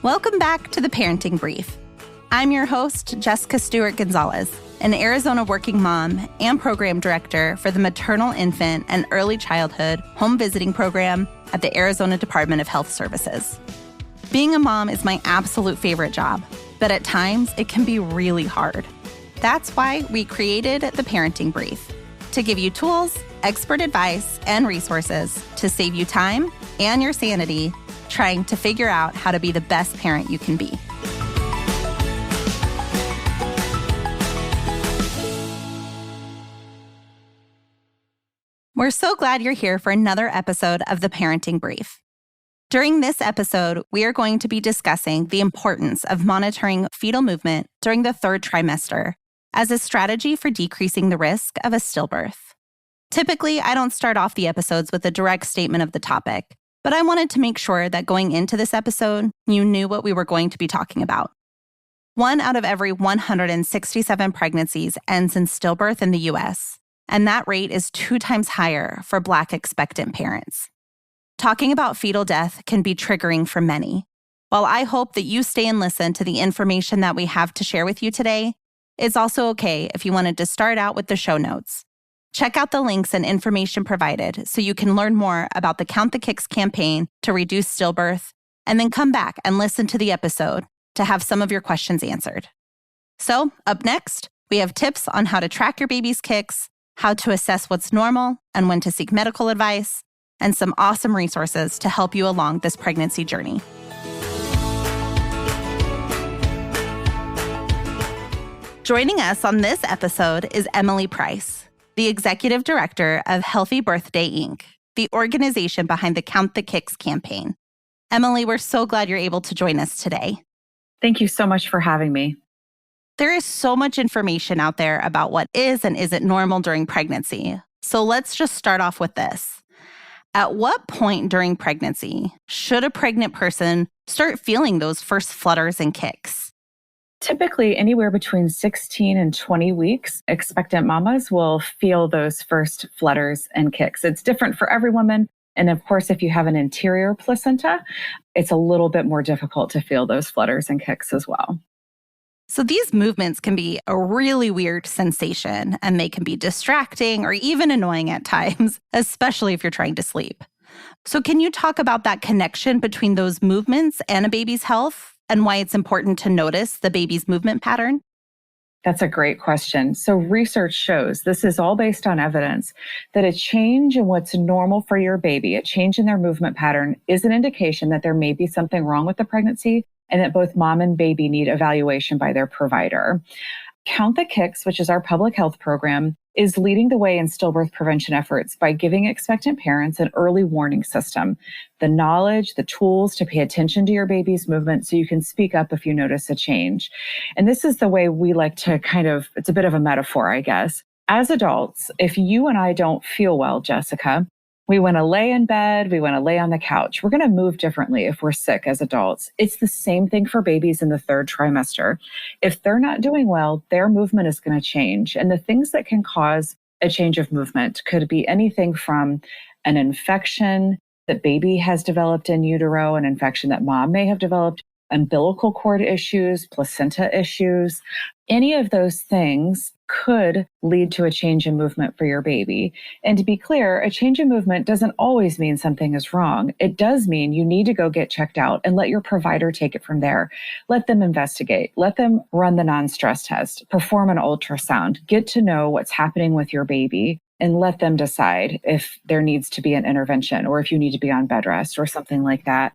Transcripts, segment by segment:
Welcome back to the Parenting Brief. I'm your host, Jessica Stewart Gonzalez, an Arizona working mom and program director for the Maternal Infant and Early Childhood Home Visiting Program at the Arizona Department of Health Services. Being a mom is my absolute favorite job, but at times it can be really hard. That's why we created the Parenting Brief, to give you tools, expert advice, and resources to save you time and your sanity trying to figure out how to be the best parent you can be. We're so glad you're here for another episode of the Parenting Brief. During this episode, we are going to be discussing the importance of monitoring fetal movement during the third trimester as a strategy for decreasing the risk of a stillbirth. Typically, I don't start off the episodes with a direct statement of the topic, but I wanted to make sure that going into this episode, you knew what we were going to be talking about. 1 out of every 167 pregnancies ends in stillbirth in the U.S., and that rate is 2 times higher for Black expectant parents. Talking about fetal death can be triggering for many. While I hope that you stay and listen to the information that we have to share with you today, it's also okay if you wanted to start out with the show notes. Check out the links and information provided so you can learn more about the Count the Kicks campaign to reduce stillbirth, and then come back and listen to the episode to have some of your questions answered. So, up next, we have tips on how to track your baby's kicks, how to assess what's normal and when to seek medical advice, and some awesome resources to help you along this pregnancy journey. Joining us on this episode is Emily Price, the Executive Director of Healthy Birthday, Inc., the organization behind the Count the Kicks campaign. Emily, we're so glad you're able to join us today. Thank you so much for having me. There is so much information out there about what is and isn't normal during pregnancy. So let's just start off with this. At what point during pregnancy should a pregnant person start feeling those first flutters and kicks? Typically, anywhere between 16 and 20 weeks, expectant mamas will feel those first flutters and kicks. It's different for every woman. And of course, if you have an interior placenta, it's a little bit more difficult to feel those flutters and kicks as well. So these movements can be a really weird sensation, and they can be distracting or even annoying at times, especially if you're trying to sleep. So can you talk about that connection between those movements and a baby's health, and why it's important to notice the baby's movement pattern? That's a great question. So research shows, this is all based on evidence, that a change in what's normal for your baby, a change in their movement pattern, is an indication that there may be something wrong with the pregnancy and that both mom and baby need evaluation by their provider. Count the Kicks, which is our public health program, is leading the way in stillbirth prevention efforts by giving expectant parents an early warning system, the knowledge, the tools to pay attention to your baby's movement so you can speak up if you notice a change. And this is the way we like to it's a bit of a metaphor, I guess. As adults, if you and I don't feel well, Jessica, we want to lay in bed, we want to lay on the couch. We're going to move differently if we're sick as adults. It's the same thing for babies in the third trimester. If they're not doing well, their movement is going to change. And the things that can cause a change of movement could be anything from an infection that baby has developed in utero, an infection that mom may have developed, umbilical cord issues, placenta issues. Any of those things could lead to a change in movement for your baby. And to be clear, a change in movement doesn't always mean something is wrong. It does mean you need to go get checked out and let your provider take it from there. Let them investigate. Let them run the non-stress test, perform an ultrasound, get to know what's happening with your baby, and let them decide if there needs to be an intervention or if you need to be on bed rest or something like that.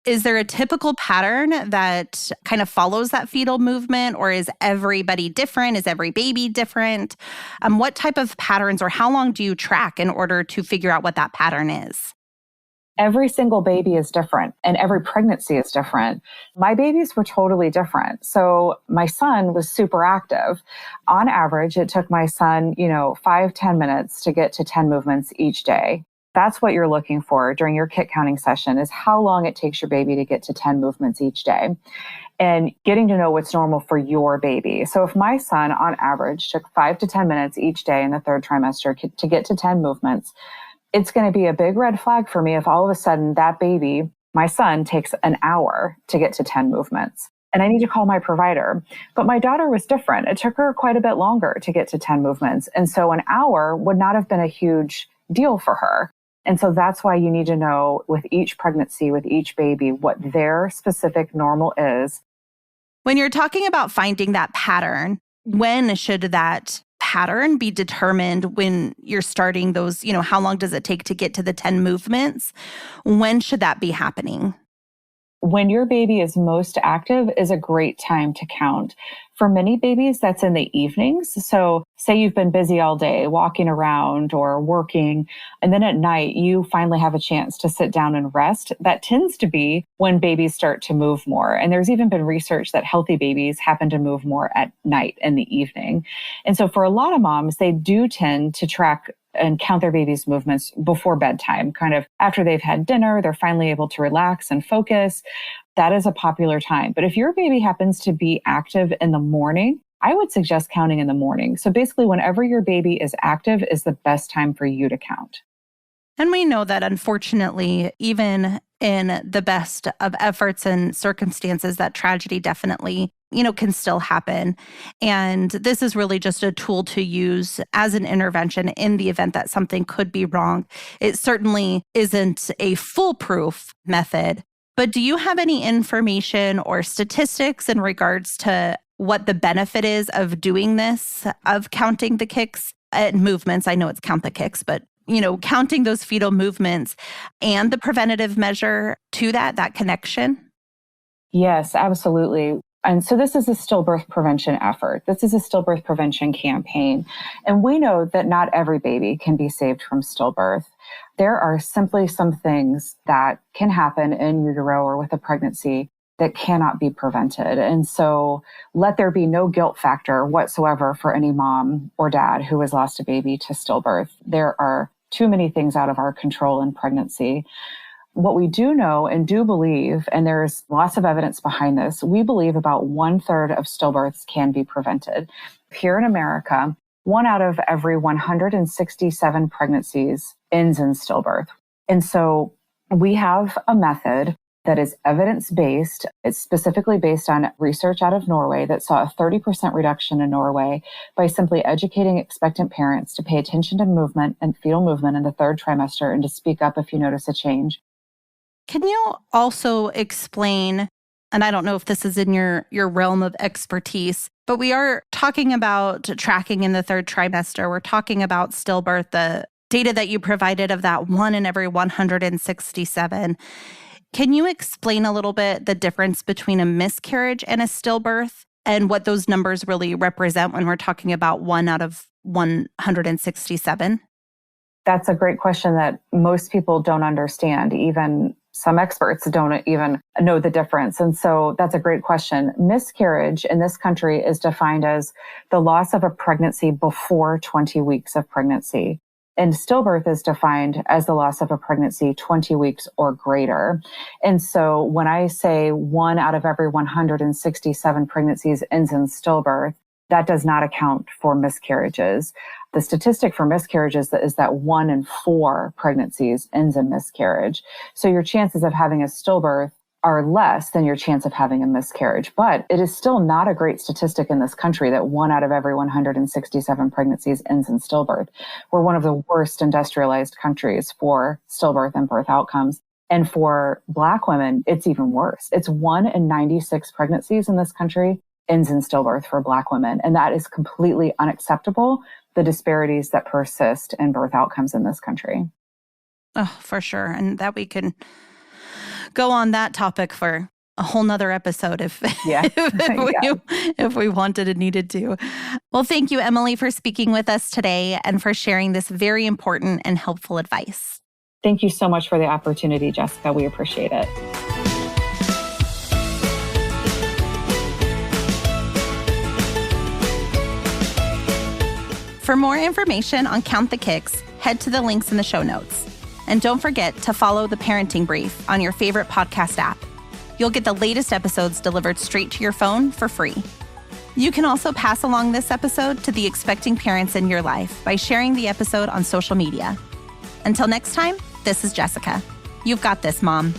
Is there a typical pattern that kind of follows that fetal movement, or is everybody different? Is every baby different? What type of patterns or how long do you track in order to figure out what that pattern is? Every single baby is different and every pregnancy is different. My babies were totally different. So my son was super active. On average, it took my son, 5-10 minutes to get to 10 movements each day. That's what you're looking for during your kick counting session, is how long it takes your baby to get to 10 movements each day, and getting to know what's normal for your baby. So if my son on average took 5 to 10 minutes each day in the third trimester to get to 10 movements, it's going to be a big red flag for me if all of a sudden that baby My son takes an hour to get to 10 movements, and I need to call my provider. But my daughter was different. It took her quite a bit longer to get to 10 movements. And so an hour would not have been a huge deal for her. And so that's why you need to know with each pregnancy, with each baby, what their specific normal is. When you're talking about finding that pattern, when should that pattern be determined when you're starting those, how long does it take to get to the 10 movements? When should that be happening? When your baby is most active is a great time to count. For many babies, that's in the evenings. So say you've been busy all day, walking around or working, and then at night you finally have a chance to sit down and rest. That tends to be when babies start to move more. And there's even been research that healthy babies happen to move more at night in the evening. And so for a lot of moms, they do tend to track and count their baby's movements before bedtime, kind of after they've had dinner, they're finally able to relax and focus. That is a popular time. But if your baby happens to be active in the morning, I would suggest counting in the morning. So basically, whenever your baby is active is the best time for you to count. And we know that unfortunately, even in the best of efforts and circumstances, that tragedy definitely, can still happen. And this is really just a tool to use as an intervention in the event that something could be wrong. It certainly isn't a foolproof method. But do you have any information or statistics in regards to what the benefit is of doing this, of counting the kicks and movements? I know it's count the kicks, but counting those fetal movements and the preventative measure to that connection? Yes, absolutely. And so this is a stillbirth prevention effort. This is a stillbirth prevention campaign. And we know that not every baby can be saved from stillbirth. There are simply some things that can happen in utero or with a pregnancy that cannot be prevented. And so let there be no guilt factor whatsoever for any mom or dad who has lost a baby to stillbirth. There are too many things out of our control in pregnancy. What we do know and do believe, and there's lots of evidence behind this, we believe about 1/3 of stillbirths can be prevented. Here in America, 1 out of every 167 pregnancies ends in stillbirth. And so we have a method that is evidence-based. It's specifically based on research out of Norway that saw a 30% reduction in Norway by simply educating expectant parents to pay attention to movement and fetal movement in the 3rd trimester and to speak up if you notice a change. Can you also explain, and I don't know if this is in your realm of expertise, but we are talking about tracking in the 3rd trimester. We're talking about stillbirth, the data that you provided of that 1 in every 167. Can you explain a little bit the difference between a miscarriage and a stillbirth and what those numbers really represent when we're talking about 1 out of 167? That's a great question that most people don't understand. Even some experts don't even know the difference. And so that's a great question. Miscarriage in this country is defined as the loss of a pregnancy before 20 weeks of pregnancy. And stillbirth is defined as the loss of a pregnancy 20 weeks or greater. And so when I say 1 out of every 167 pregnancies ends in stillbirth, that does not account for miscarriages. The statistic for miscarriages is that 1 in 4 pregnancies ends in miscarriage. So your chances of having a stillbirth are less than your chance of having a miscarriage. But it is still not a great statistic in this country that 1 out of every 167 pregnancies ends in stillbirth. We're one of the worst industrialized countries for stillbirth and birth outcomes. And for Black women, it's even worse. It's 1 in 96 pregnancies in this country ends in stillbirth for Black women. And that is completely unacceptable, the disparities that persist in birth outcomes in this country. Oh, for sure. And that we can go on that topic for a whole nother episode if we wanted and needed to. Well, thank you, Emily, for speaking with us today and for sharing this very important and helpful advice. Thank you so much for the opportunity, Jessica. We appreciate it. For more information on Count the Kicks, head to the links in the show notes. And don't forget to follow The Parenting Brief on your favorite podcast app. You'll get the latest episodes delivered straight to your phone for free. You can also pass along this episode to the expecting parents in your life by sharing the episode on social media. Until next time, this is Jessica. You've got this, Mom.